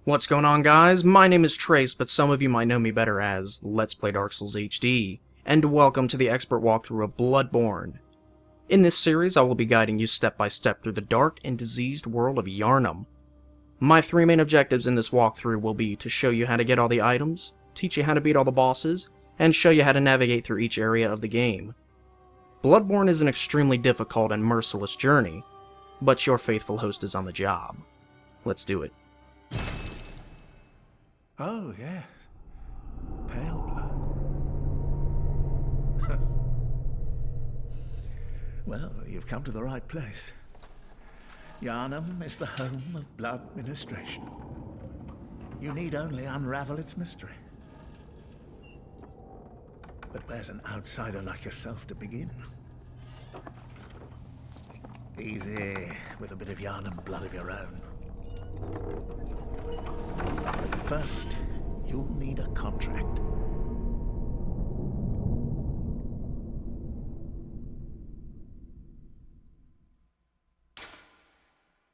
What's going on, guys? My name is Trace, but some of you might know me better as Let's Play Dark Souls HD, and welcome to the expert walkthrough of Bloodborne. In this series, I will be guiding you step by step through the dark and diseased world of Yharnam. My three main objectives in this walkthrough will be to show you how to get all the items, teach you how to beat all the bosses, and show you how to navigate through each area of the game. Bloodborne is an extremely difficult and merciless journey, but your faithful host is on the job. Let's do it. Oh, yes. Pale blood. Well, you've come to the right place. Yharnam is the home of blood ministration. You need only unravel its mystery. But where's an outsider like yourself to begin? Easy, with a bit of Yharnam blood of your own. But first, you'll need a contract.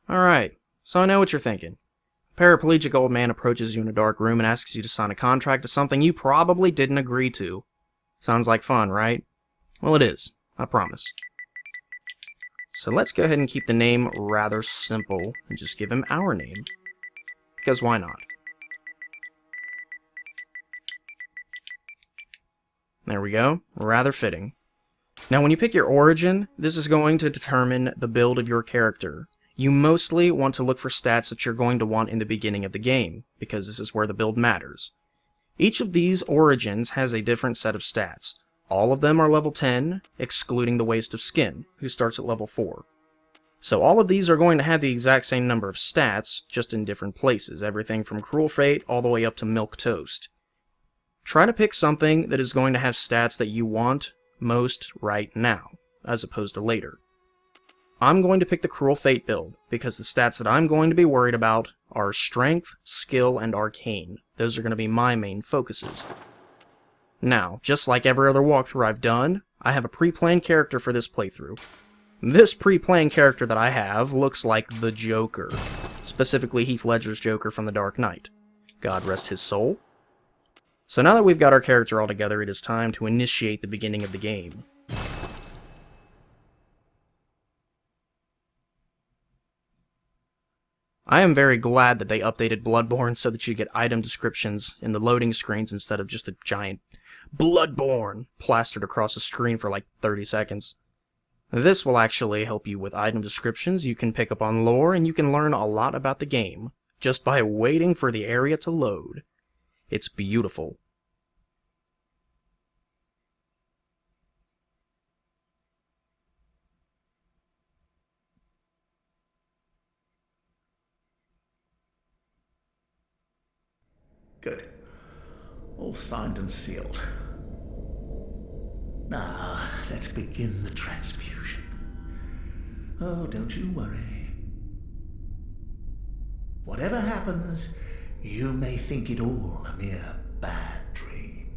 Alright, so I know what you're thinking. A paraplegic old man approaches you in a dark room and asks you to sign a contract to something you probably didn't agree to. Sounds like fun, right? Well, it is, I promise. So let's go ahead and keep the name rather simple and just give him our name. Because why not? There we go. Rather fitting. Now, when you pick your origin, this is going to determine the build of your character. You mostly want to look for stats that you're going to want in the beginning of the game, because this is where the build matters. Each of these origins has a different set of stats. All of them are level 10, excluding the Waste of Skin, who starts at level 4. So all of these are going to have the exact same number of stats, just in different places, everything from Cruel Fate all the way up to Milk Toast. Try to pick something that is going to have stats that you want most right now, as opposed to later. I'm going to pick the Cruel Fate build, because the stats that I'm going to be worried about are Strength, Skill, and Arcane. Those are going to be my main focuses. Now, just like every other walkthrough I've done, I have a pre-planned character for this playthrough. This pre-planned character that I have looks like the Joker, specifically Heath Ledger's Joker from The Dark Knight. God rest his soul. So now that we've got our character all together, it is time to initiate the beginning of the game. I am very glad that they updated Bloodborne so that you get item descriptions in the loading screens instead of just a giant Bloodborne plastered across the screen for like 30 seconds. This will actually help you with item descriptions, you can pick up on lore, and you can learn a lot about the game just by waiting for the area to load. It's beautiful. Good. All signed and sealed. Now, let's begin the transfusion. Oh, don't you worry. Whatever happens, you may think it all a mere bad dream.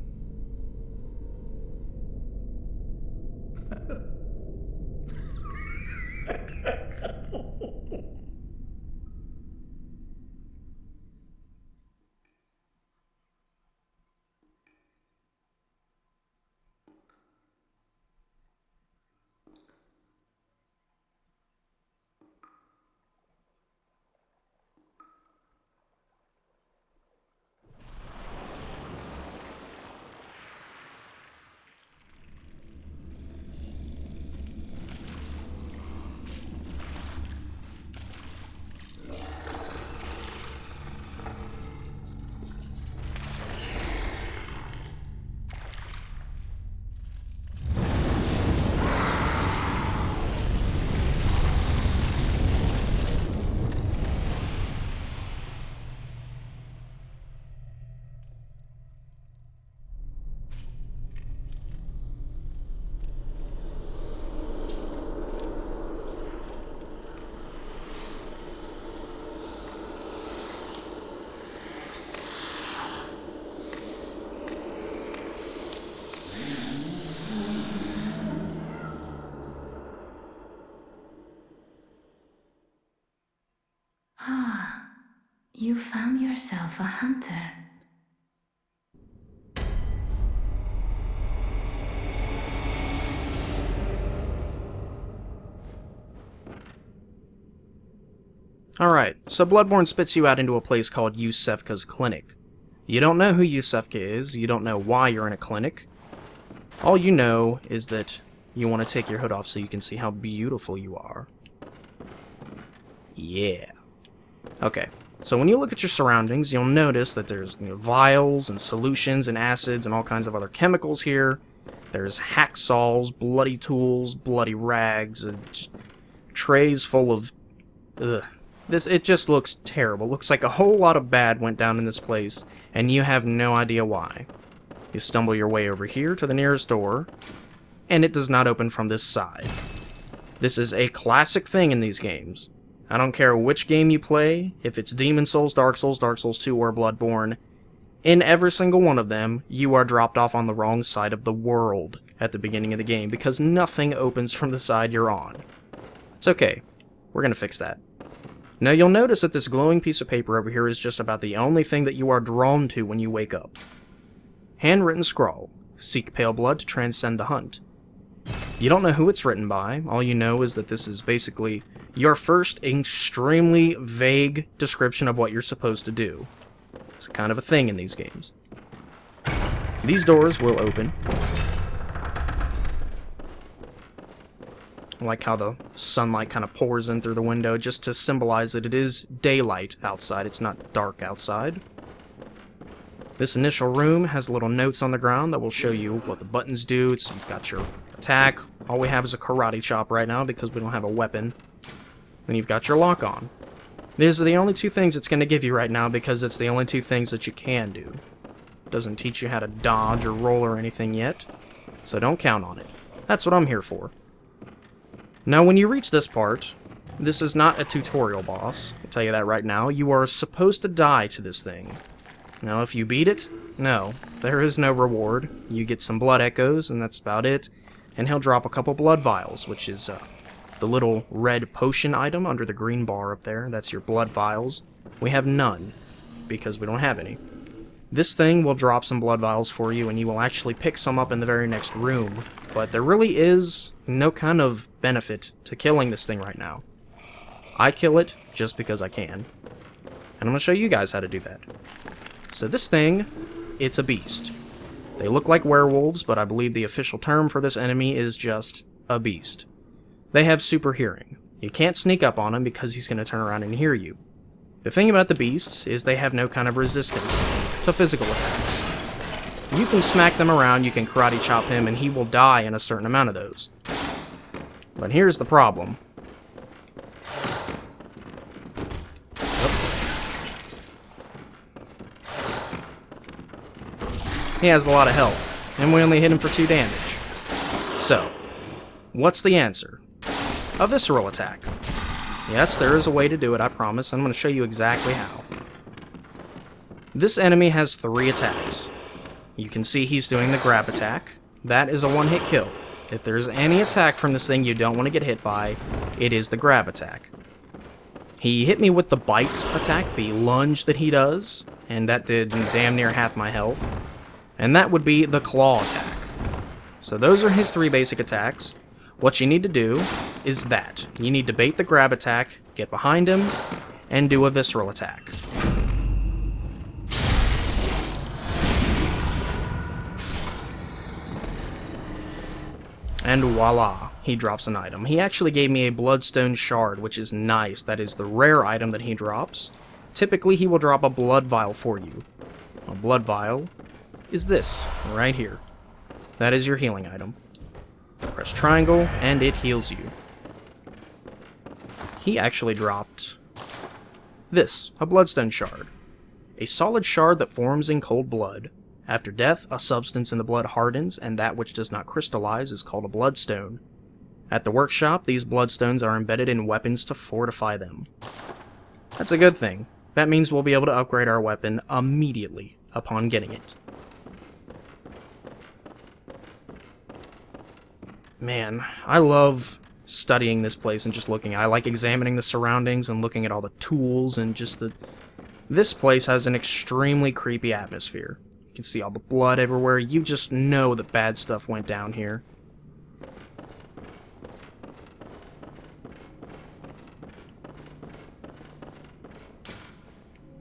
You found yourself a hunter. Alright, so Bloodborne spits you out into a place called Yusefka's clinic. You don't know who Yusefka is, you don't know why you're in a clinic. All you know is that you want to take your hood off so you can see how beautiful you are. Yeah. Okay, so when you look at your surroundings, you'll notice that there's vials and solutions and acids and all kinds of other chemicals here. There's hacksaws, bloody tools, bloody rags, and trays full of... Ugh. It just looks terrible. Looks like a whole lot of bad went down in this place, and you have no idea why. You stumble your way over here to the nearest door, and it does not open from this side. This is a classic thing in these games. I don't care which game you play, if it's Demon Souls, Dark Souls 2, or Bloodborne, in every single one of them, you are dropped off on the wrong side of the world at the beginning of the game, because nothing opens from the side you're on. It's okay. We're gonna fix that. Now you'll notice that this glowing piece of paper over here is just about the only thing that you are drawn to when you wake up. Handwritten scrawl. Seek pale blood to transcend the hunt. You don't know who it's written by. All you know is that this is basically your first extremely vague description of what you're supposed to do. It's kind of a thing in these games. These doors will open. I like how the sunlight kind of pours in through the window just to symbolize that it is daylight outside. It's not dark outside. This initial room has little notes on the ground that will show you what the buttons do. You've got your attack. All we have is a karate chop right now because we don't have a weapon. Then you've got your lock on. These are the only two things it's going to give you right now because it's the only two things that you can do. It doesn't teach you how to dodge or roll or anything yet, so don't count on it. That's what I'm here for. Now, when you reach this part, this is not a tutorial boss. I'll tell you that right now. You are supposed to die to this thing. Now, if you beat it, no, there is no reward. You get some blood echoes, and that's about it. And he'll drop a couple blood vials, which is the little red potion item under the green bar up there. That's your blood vials. We have none, because we don't have any. This thing will drop some blood vials for you, and you will actually pick some up in the very next room. But there really is no kind of benefit to killing this thing right now. I kill it just because I can. And I'm going to show you guys how to do that. So this thing, it's a beast. They look like werewolves, but I believe the official term for this enemy is just a beast. They have super hearing. You can't sneak up on him because he's going to turn around and hear you. The thing about the beasts is they have no kind of resistance to physical attacks. You can smack them around, you can karate chop him, and he will die in a certain amount of those. But here's the problem. He has a lot of health, and we only hit him for 2 damage. So, what's the answer? A visceral attack. Yes, there is a way to do it, I promise. I'm going to show you exactly how. This enemy has 3 attacks. You can see he's doing the grab attack. That is a one-hit kill. If there's any attack from this thing you don't want to get hit by, it is the grab attack. He hit me with the bite attack, the lunge that he does, and that did damn near half my health. And that would be the claw attack. So those are his 3 basic attacks. What you need to do is that. You need to bait the grab attack, get behind him, and do a visceral attack. And voila, he drops an item. He actually gave me a bloodstone shard, which is nice. That is the rare item that he drops. Typically, he will drop a blood vial for you. A blood vial is this, right here. That is your healing item. Press triangle, and it heals you. He actually dropped this, a bloodstone shard. A solid shard that forms in cold blood. After death, a substance in the blood hardens, and that which does not crystallize is called a bloodstone. At the workshop, these bloodstones are embedded in weapons to fortify them. That's a good thing. That means we'll be able to upgrade our weapon immediately upon getting it. Man, I love studying this place and just looking. I like examining the surroundings and looking at all the tools and just the This place has an extremely creepy atmosphere. You can see all the blood everywhere. You just know that bad stuff went down here.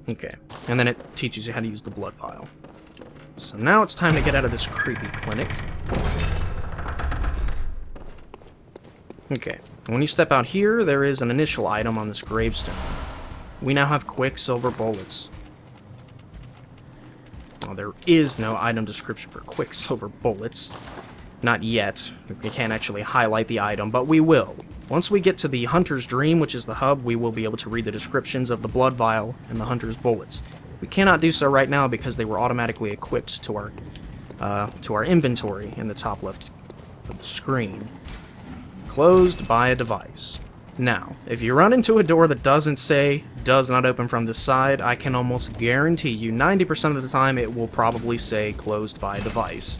Okay, and then it teaches you how to use the blood vial. So now it's time to get out of this creepy clinic. Okay, when you step out here, there is an initial item on this gravestone. We now have quicksilver bullets. Well, there is no item description for quicksilver bullets. Not yet. We can't actually highlight the item, but we will. Once we get to the Hunter's Dream, which is the hub, we will be able to read the descriptions of the blood vial and the Hunter's bullets. We cannot do so right now because they were automatically equipped to our inventory in the top left of the screen. Closed by a device. Now, if you run into a door that doesn't say, does not open from this side, I can almost guarantee you 90% of the time it will probably say closed by a device.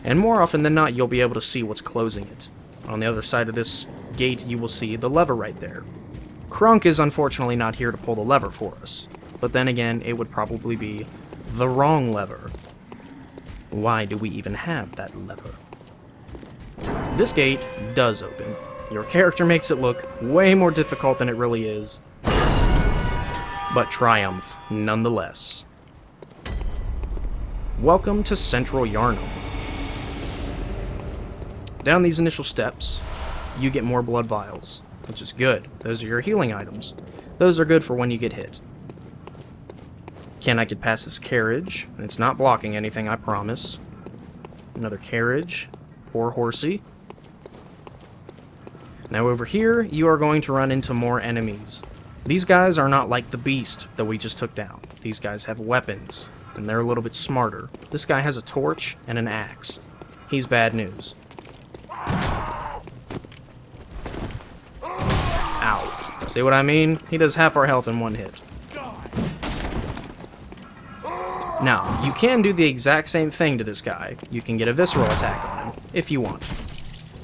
And more often than not, you'll be able to see what's closing it. On the other side of this gate, you will see the lever right there. Krunk is unfortunately not here to pull the lever for us. But then again, it would probably be the wrong lever. Why do we even have that lever? This gate does open. Your character makes it look way more difficult than it really is, but triumph nonetheless. Welcome to Central Yharnam. Down these initial steps, you get more blood vials, which is good. Those are your healing items. Those are good for when you get hit. Cannot get past this carriage. It's not blocking anything, I promise. Another carriage. Poor horsey. Now over here, you are going to run into more enemies. These guys are not like the beast that we just took down. These guys have weapons, and they're a little bit smarter. This guy has a torch and an axe. He's bad news. Ow. See what I mean? He does half our health in one hit. Now, you can do the exact same thing to this guy. You can get a visceral attack on him, if you want.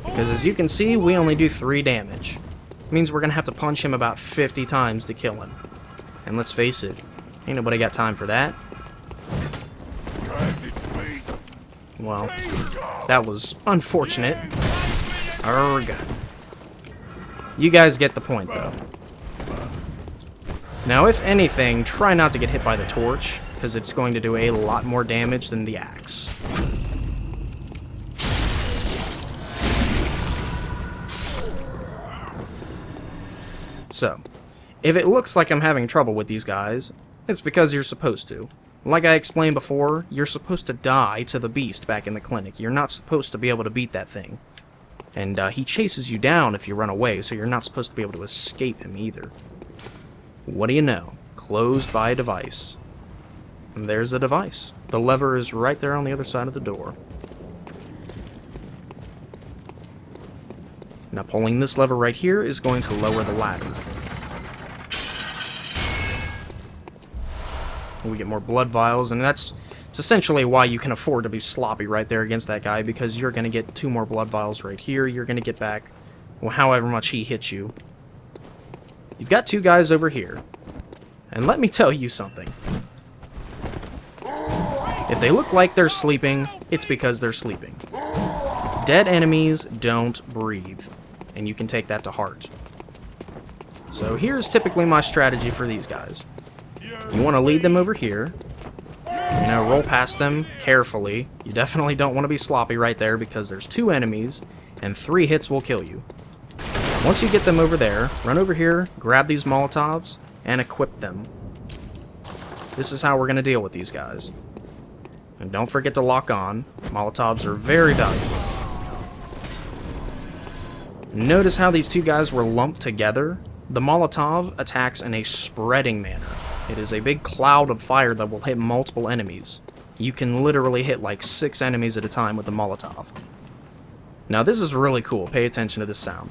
Because as you can see, we only do 3 damage. It means we're going to have to punch him about 50 times to kill him. And let's face it, ain't nobody got time for that. Well, that was unfortunate. Arrgh. You guys get the point, though. Now, if anything, try not to get hit by the torch, because it's going to do a lot more damage than the axe. So, if it looks like I'm having trouble with these guys, it's because you're supposed to. Like I explained before, you're supposed to die to the beast back in the clinic. You're not supposed to be able to beat that thing. And he chases you down if you run away, so you're not supposed to be able to escape him either. What do you know? Closed by a device. And there's the device. The lever is right there on the other side of the door. Now pulling this lever right here is going to lower the ladder. We get more blood vials, and it's essentially why you can afford to be sloppy right there against that guy, because you're going to get 2 more blood vials right here. You're going to get back, well, however much he hits you. You've got 2 guys over here. And let me tell you something. If they look like they're sleeping, it's because they're sleeping. Dead enemies don't breathe, and you can take that to heart. So here's typically my strategy for these guys. You want to lead them over here. You know, roll past them carefully. You definitely don't want to be sloppy right there because there's 2 enemies, and 3 hits will kill you. Once you get them over there, run over here, grab these Molotovs, and equip them. This is how we're going to deal with these guys. And don't forget to lock on. Molotovs are very valuable. Notice how these 2 guys were lumped together? The Molotov attacks in a spreading manner. It is a big cloud of fire that will hit multiple enemies. You can literally hit like 6 enemies at a time with the Molotov. Now this is really cool. Pay attention to this sound.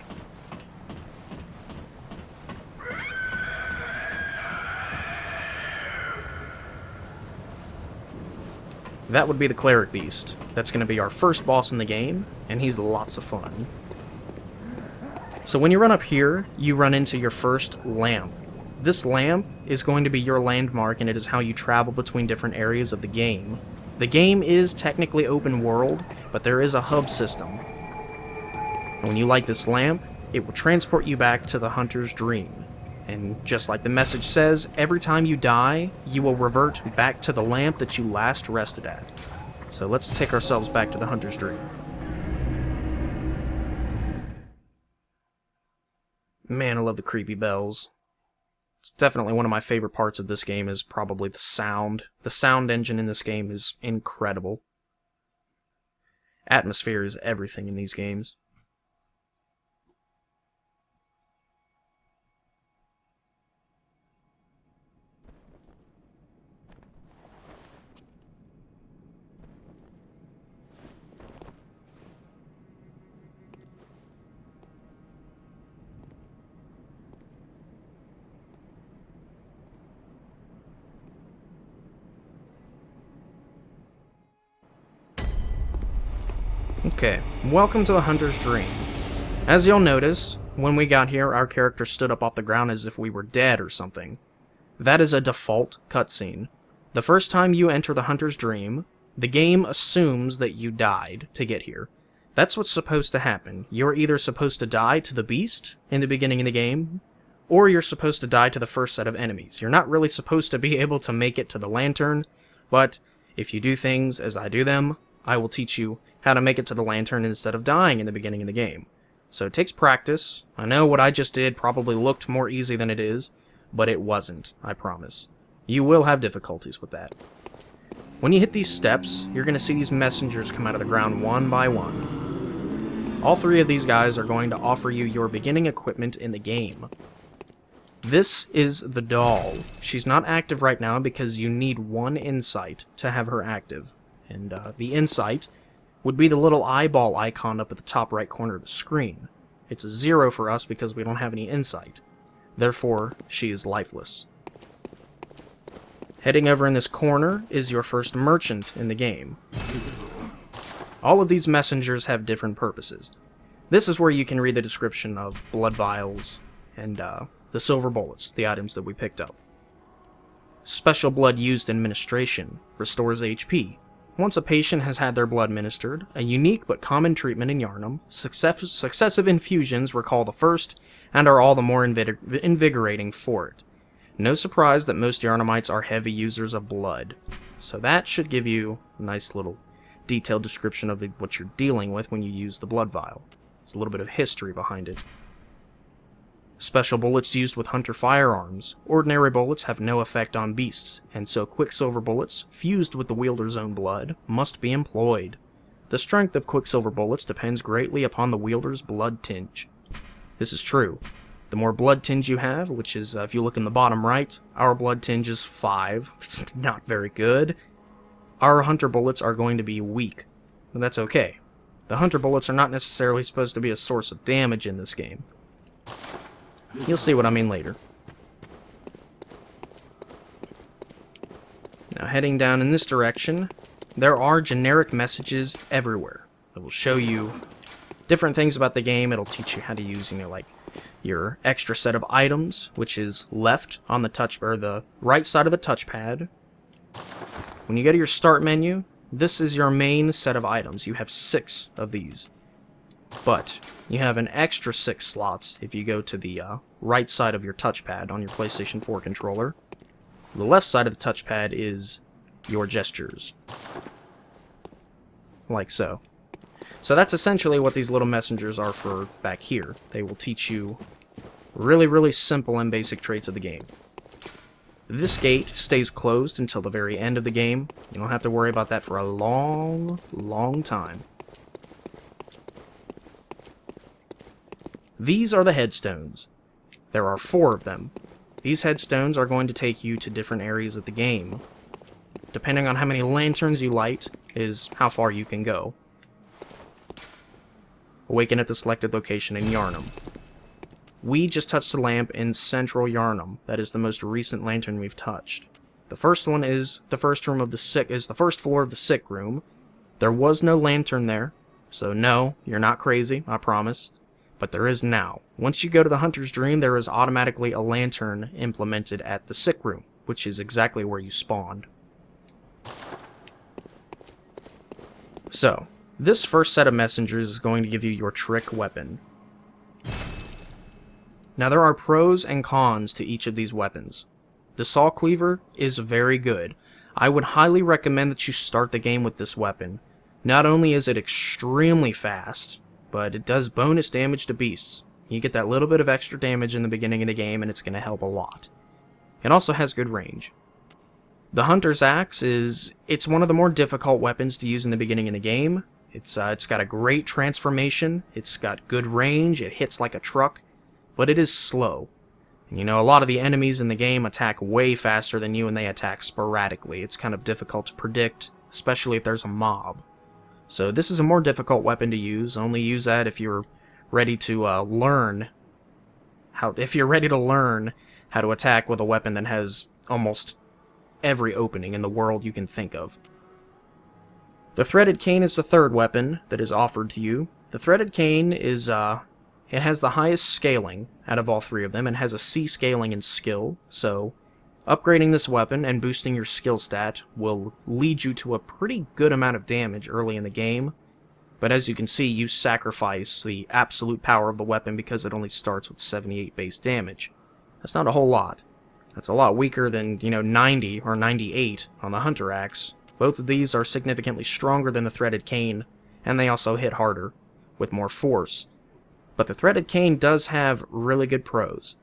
That would be the Cleric Beast. That's going to be our first boss in the game, and he's lots of fun. So when you run up here, you run into your first lamp. This lamp is going to be your landmark, and it is how you travel between different areas of the game. The game is technically open world, but there is a hub system. And when you light this lamp, it will transport you back to the hunter's dream. And just like the message says, every time you die, you will revert back to the lamp that you last rested at. So let's take ourselves back to the hunter's dream. Man, I love the creepy bells. It's definitely one of my favorite parts of this game is probably the sound. The sound engine in this game is incredible. Atmosphere is everything in these games. Okay, welcome to the Hunter's Dream. As you'll notice, when we got here, our character stood up off the ground as if we were dead or something. That is a default cutscene. The first time you enter the Hunter's Dream, the game assumes that you died to get here. That's what's supposed to happen. You're either supposed to die to the beast in the beginning of the game, or you're supposed to die to the first set of enemies. You're not really supposed to be able to make it to the lantern, but if you do things as I do them, I will teach you how to make it to the lantern instead of dying in the beginning of the game. So it takes practice. I know what I just did probably looked more easy than it is, but it wasn't, I promise. You will have difficulties with that. When you hit these steps, you're going to see these messengers come out of the ground one by one. All three of these guys are going to offer you your beginning equipment in the game. This is the doll. She's not active right now because you need one insight to have her active. And the insight would be the little eyeball icon up at the top right corner of the screen. It's a 0 for us because we don't have any insight. Therefore, she is lifeless. Heading over in this corner is your first merchant in the game. All of these messengers have different purposes. This is where you can read the description of blood vials and the silver bullets, the items that we picked up. Special blood used in ministration restores HP. Once a patient has had their blood ministered, a unique but common treatment in Yharnam, successive infusions recall the first and are all the more invigorating for it. No surprise that most Yharnamites are heavy users of blood, so that should give you a nice little detailed description of what you're dealing with when you use the blood vial. There's a little bit of history behind it. Special bullets used with hunter firearms. Ordinary bullets have no effect on beasts, and so quicksilver bullets, fused with the wielder's own blood, must be employed. The strength of quicksilver bullets depends greatly upon the wielder's blood tinge. This is true. The more blood tinge you have, which is, if you look in the bottom right, our blood tinge is 5. It's not very good. Our hunter bullets are going to be weak. But that's okay. The hunter bullets are not necessarily supposed to be a source of damage in this game. You'll see what I mean later. Now heading down in this direction, there are generic messages everywhere. It will show you different things about the game. It'll teach you how to use, like your extra set of items, which is left on the right side of the touchpad. When you go to your start menu, this is your main set of items. You have 6 of these. But you have an extra 6 slots if you go to the right side of your touchpad on your PlayStation 4 controller. The left side of the touchpad is your gestures. Like so. So that's essentially what these little messengers are for back here. They will teach you really, really simple and basic traits of the game. This gate stays closed until the very end of the game. You don't have to worry about that for a long, long time. These are the headstones. There are 4 of them. These headstones are going to take you to different areas of the game. Depending on how many lanterns you light is how far you can go. Awaken at the selected location in Yharnam. We just touched a lamp in central Yharnam. That is the most recent lantern we've touched. The first one is the first floor of the sick room. There was no lantern there, so no, you're not crazy, I promise. but there is now. Once you go to the Hunter's Dream, there is automatically a lantern implemented at the sick room, which is exactly where you spawned. So, this first set of messengers is going to give you your trick weapon. Now there are pros and cons to each of these weapons. The Saw Cleaver is very good. I would highly recommend that you start the game with this weapon. Not only is it extremely fast, but it does bonus damage to beasts. You get that little bit of extra damage in the beginning of the game, and it's going to help a lot. It also has good range. The Hunter's Axe it's one of the more difficult weapons to use in the beginning of the game. It's got a great transformation, it's got good range, it hits like a truck, but it is slow. You know, a lot of the enemies in the game attack way faster than you, and they attack sporadically. It's kind of difficult to predict, especially if there's a mob. So this is a more difficult weapon to use. Only use that if you're ready to learn how to attack with a weapon that has almost every opening in the world you can think of. The Threaded Cane is the third weapon that is offered to you. The Threaded Cane is it has the highest scaling out of all three of them, and has a C scaling in skill, so upgrading this weapon and boosting your skill stat will lead you to a pretty good amount of damage early in the game, but as you can see, you sacrifice the absolute power of the weapon because it only starts with 78 base damage. That's not a whole lot. That's a lot weaker than, 90 or 98 on the Hunter Axe. Both of these are significantly stronger than the Threaded Cane, and they also hit harder, with more force. But the Threaded Cane does have really good pros.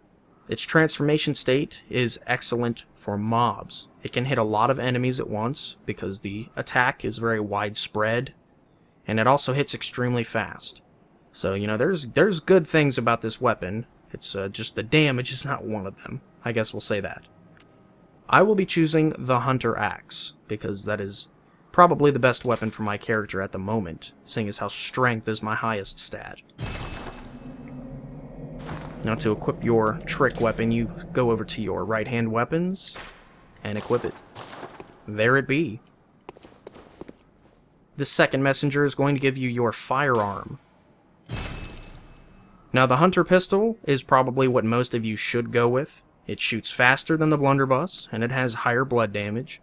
Its transformation state is excellent for mobs. It can hit a lot of enemies at once, because the attack is very widespread, and it also hits extremely fast. So, there's good things about this weapon. It's just the damage is not one of them. I guess we'll say that. I will be choosing the Hunter Axe, because that is probably the best weapon for my character at the moment, seeing as how strength is my highest stat. Now to equip your trick weapon, you go over to your right-hand weapons and equip it. There it be. The second messenger is going to give you your firearm. Now the Hunter Pistol is probably what most of you should go with. It shoots faster than the Blunderbuss, and it has higher blood damage.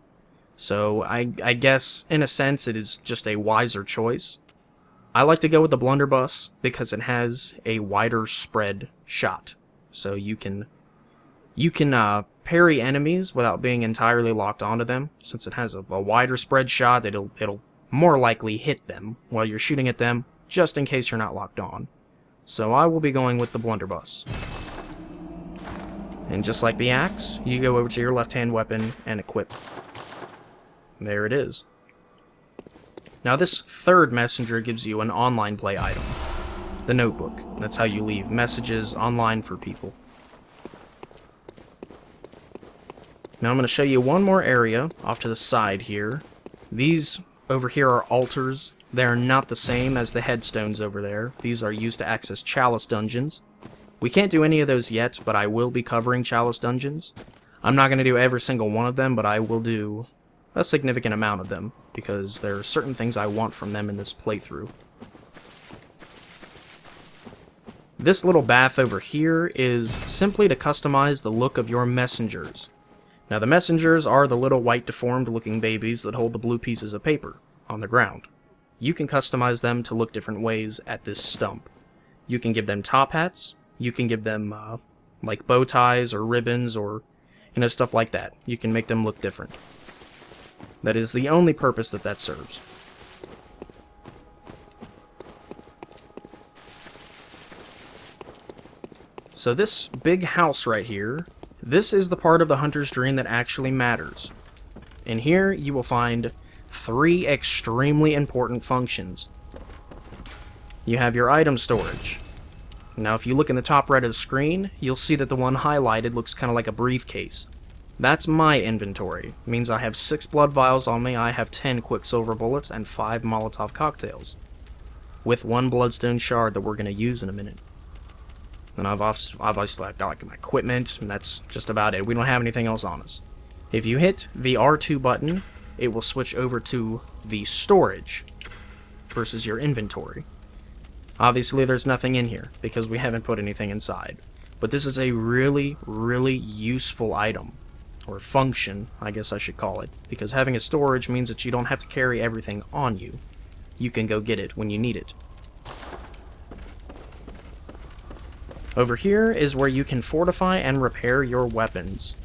So I guess, in a sense, it is just a wiser choice. I like to go with the Blunderbuss because it has a wider spread shot. So you can parry enemies without being entirely locked onto them. Since it has a wider spread shot, it'll more likely hit them while you're shooting at them, just in case you're not locked on. So I will be going with the Blunderbuss. And just like the axe, you go over to your left-hand weapon and equip. There it is. Now this third messenger gives you an online play item. The notebook. That's how you leave messages online for people. Now I'm going to show you one more area off to the side here. These over here are altars. They're not the same as the headstones over there. These are used to access chalice dungeons. We can't do any of those yet, but I will be covering chalice dungeons. I'm not going to do every single one of them, but I will do a significant amount of them, because there are certain things I want from them in this playthrough. This little bath over here is simply to customize the look of your messengers. Now the messengers are the little white deformed looking babies that hold the blue pieces of paper on the ground. You can customize them to look different ways at this stump. You can give them top hats, you can give them like bow ties or ribbons or stuff like that. You can make them look different. That is the only purpose that serves. So this big house right here, this is the part of the Hunter's Dream that actually matters. In here, you will find 3 extremely important functions. You have your item storage. Now if you look in the top right of the screen, you'll see that the one highlighted looks kind of like a briefcase. That's my inventory. It means I have 6 blood vials on me, I have 10 quicksilver bullets, and 5 Molotov cocktails. With 1 bloodstone shard that we're going to use in a minute. And I've obviously got like my equipment, and that's just about it. We don't have anything else on us. If you hit the R2 button, it will switch over to the storage versus your inventory. Obviously there's nothing in here, because we haven't put anything inside. But this is a really, really useful item. Or function, I guess I should call it. Because having a storage means that you don't have to carry everything on you. You can go get it when you need it. Over here is where you can fortify and repair your weapons.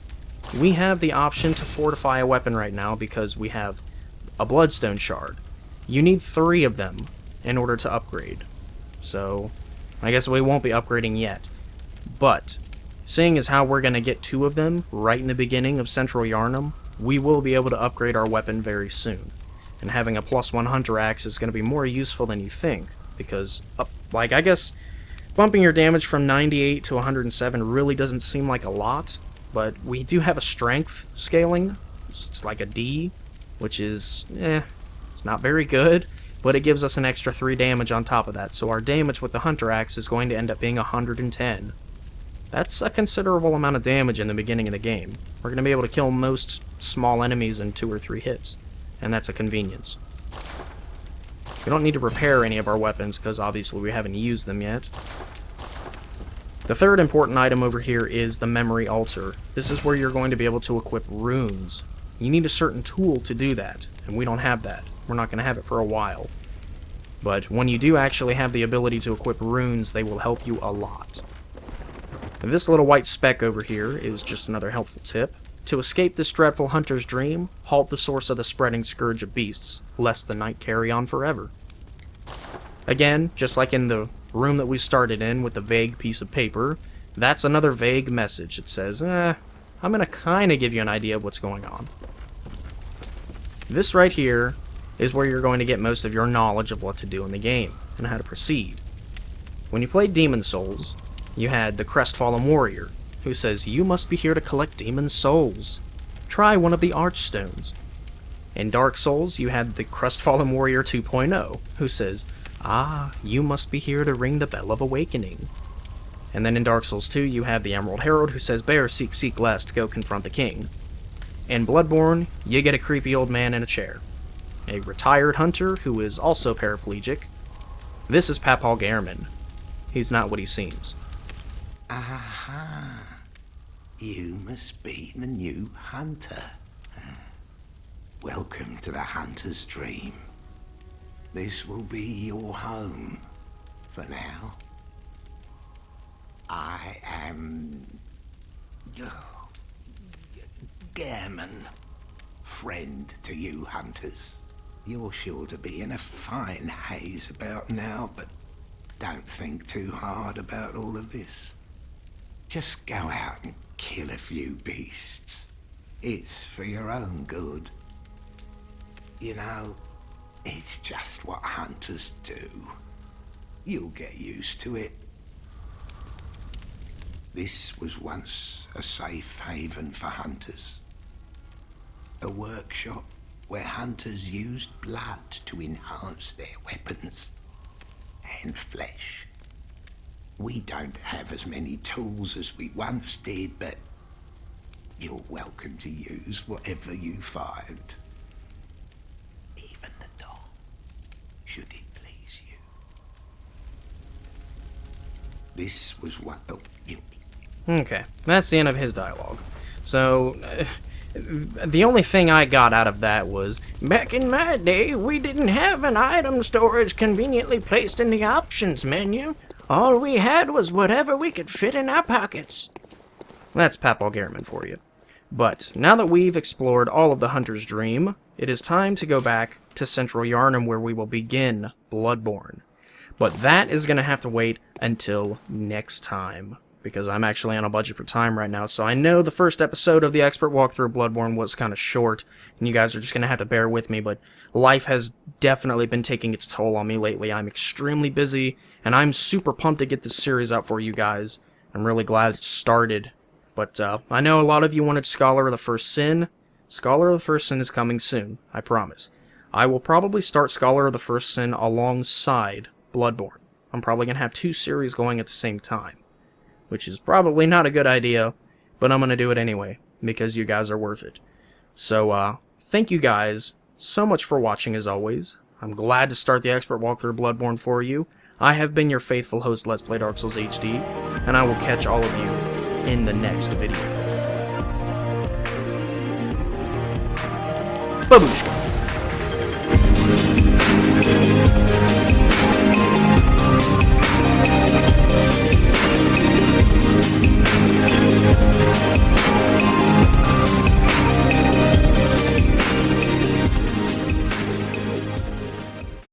We have the option to fortify a weapon right now because we have a bloodstone shard. You need 3 of them in order to upgrade. So, I guess we won't be upgrading yet. But, seeing as how we're going to get 2 of them right in the beginning of Central Yharnam, we will be able to upgrade our weapon very soon. And having a +1 hunter axe is going to be more useful than you think. Because, I guess, bumping your damage from 98 to 107 really doesn't seem like a lot. But we do have a strength scaling. It's like a D, which is, it's not very good, but it gives us an extra 3 damage on top of that, so our damage with the Hunter Axe is going to end up being 110. That's a considerable amount of damage in the beginning of the game. We're going to be able to kill most small enemies in 2 or 3 hits, and that's a convenience. We don't need to repair any of our weapons, because obviously we haven't used them yet. The third important item over here is the memory altar. This is where you're going to be able to equip runes. You need a certain tool to do that, and we don't have that. We're not going to have it for a while. But when you do actually have the ability to equip runes, they will help you a lot. This little white speck over here is just another helpful tip. To escape this dreadful hunter's dream, halt the source of the spreading scourge of beasts, lest the night carry on forever. Again, just like in the room that we started in with the vague piece of paper, that's another vague message. It says, I'm going to kind of give you an idea of what's going on. This right here is where you're going to get most of your knowledge of what to do in the game, and how to proceed. When you played Demon Souls, you had the Crestfallen Warrior, who says, you must be here to collect demon souls. Try one of the Archstones. In Dark Souls, you had the Crestfallen Warrior 2.0, who says, you must be here to ring the Bell of Awakening. And then in Dark Souls 2, you have the Emerald Herald, who says, bear, seek, seek, lest, go confront the king. In Bloodborne, you get a creepy old man in a chair. A retired hunter who is also paraplegic. This is Gherman. He's not what he seems. Aha! You must be the new hunter. Welcome to the hunter's dream. This will be your home for now. I am Gherman, friend to you hunters. You're sure to be in a fine haze about now, but don't think too hard about all of this. Just go out and kill a few beasts. It's for your own good. You know, it's just what hunters do. You'll get used to it. This was once a safe haven for hunters. A workshop where hunters used blood to enhance their weapons and flesh. We don't have as many tools as we once did, but you're welcome to use whatever you find. Even the dog, should it please you. This was what Okay, that's the end of his dialogue. So, the only thing I got out of that was, back in my day, we didn't have an item storage conveniently placed in the options menu. All we had was whatever we could fit in our pockets. That's Gherman for you. But, now that we've explored all of the Hunter's Dream, it is time to go back to Central Yharnam where we will begin Bloodborne. But that is going to have to wait until next time, because I'm actually on a budget for time right now, so I know the first episode of the Expert Walkthrough of Bloodborne was kind of short, and you guys are just going to have to bear with me, but life has definitely been taking its toll on me lately. I'm extremely busy, and I'm super pumped to get this series out for you guys. I'm really glad it started. But I know a lot of you wanted Scholar of the First Sin. Scholar of the First Sin is coming soon, I promise. I will probably start Scholar of the First Sin alongside Bloodborne. I'm probably going to have 2 series going at the same time, which is probably not a good idea, but I'm going to do it anyway, because you guys are worth it. So, thank you guys so much for watching as always. I'm glad to start the Expert Walkthrough of Bloodborne for you. I have been your faithful host, Let's Play Dark Souls HD, and I will catch all of you in the next video. Babushka.